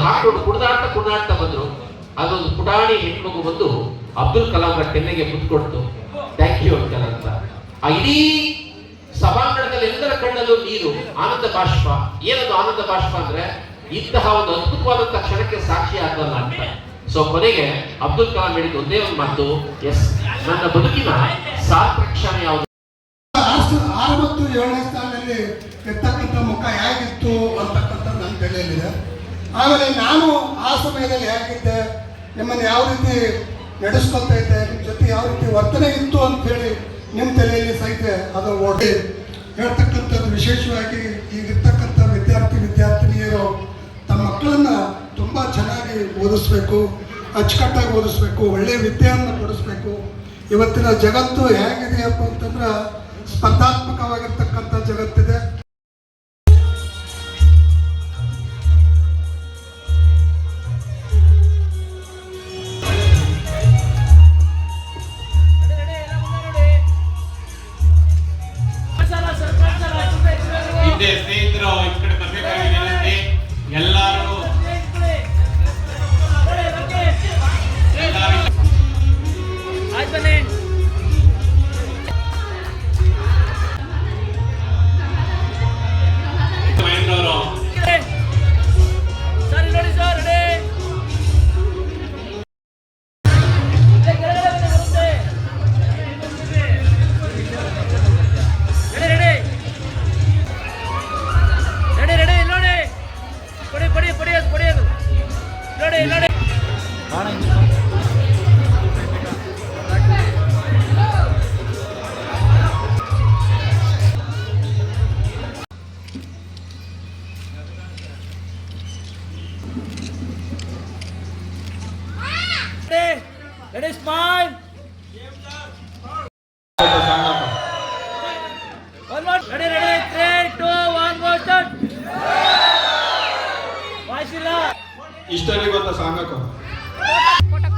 ಹಾಕೊಂಡು ಕುಡ್ದಾಡ್ತಾ ಬಂದ್ರು. ಅದೊಂದು ಪುಟಾಣಿ ಹೆಣ್ಮಗು ಬಂದು ಅಬ್ದುಲ್ ಕಲಾಂ ಕೆನ್ನೆಗೆ ಮುತ್ತು ಕೊಡ್ತು, ಥ್ಯಾಂಕ್ ಯು ಅಂಕಲ್ ಅಂತ. ಆ ಇಡೀ ಸಭಾಂಗಣದಲ್ಲಿ ಎಲ್ಲರ ಕಣ್ಣಲ್ಲೂ ನೀರು, ಆನಂದ ಬಾಷ್ಪ. ಏನದು ಆನಂದ ಬಾಷ್ಪ ಅಂದ್ರೆ ಇಂತಹ ಒಂದು ಅದ್ಭುತವಾದಂತಹ ಕ್ಷಣಕ್ಕೆ ಸಾಕ್ಷಿ ಆಗಲ್ಲ ಅಂತ. ಸೊ ಕೊನೆಗೆ ಅಬ್ದುಲ್ ಕಲಾಂ ಹೇಳಿದ ಒಂದೇ ಒಂದು ಮಾತು, ಎಸ್, ನನ್ನ ಬದುಕಿನ ಸಾರ್ಥಕ ಕ್ಷಣ ಯಾವುದು? 6 ಮತ್ತು 7ನೇ ಸ್ಥಾನದಲ್ಲಿ ಇರ್ತಕ್ಕಂಥ ಮುಖ ಹೇಗಿತ್ತು ಅಂತಕ್ಕಂಥ ನನ್ನ ತಲೆಯಲ್ಲಿದೆ. ಆಮೇಲೆ ನಾನು ಆ ಸಮಯದಲ್ಲಿ ಹೇಗಿದ್ದೆ, ನಿಮ್ಮನ್ನು ಯಾವ ರೀತಿ ನಡೆಸ್ಕೊಳ್ತಾ ಇದ್ದೆ, ನಿಮ್ಮ ಜೊತೆ ಯಾವ ರೀತಿ ವರ್ತನೆ ಇತ್ತು ಅಂತ ಹೇಳಿ ನಿಮ್ಮ ತಲೆಯಲ್ಲಿ ಸಹಿತ ಅದು ಓಡಿ ಹೇಳ್ತಕ್ಕಂಥದ್ದು. ವಿಶೇಷವಾಗಿ ಈಗಿರ್ತಕ್ಕಂಥ ವಿದ್ಯಾರ್ಥಿನಿಯರು ತಮ್ಮ ಮಕ್ಕಳನ್ನ ತುಂಬ ಚೆನ್ನಾಗಿ ಓದಿಸ್ಬೇಕು, ಅಚ್ಚುಕಟ್ಟಾಗಿ ಓದಿಸ್ಬೇಕು, ಒಳ್ಳೆಯ ವಿದ್ಯೆಯನ್ನು ಕೊಡಿಸ್ಬೇಕು. ಇವತ್ತಿನ ಜಗತ್ತು ಹೇಗಿದೆಯಪ್ಪ ಅಂತಂದ್ರೆ ಸ್ಪರ್ಧಾತ್ಮಕವಾಗಿರ್ತಕ್ಕಂಥ ಜಗತ್ತಿದೆ. ಸ್ನೇಹಿತರು ಈ ಕಡೆ ಬರಬೇಕಾಗಿದೆ. ಎಲ್ಲರೂ Ready, smile. One more. Ready. 3, 2, 1, go start. Vaishila. ಇಷ್ಟರಿಗೆ ಗೊತ್ತಾ ಸಾಂಗಕ್ಕ? ಫೋಟೋ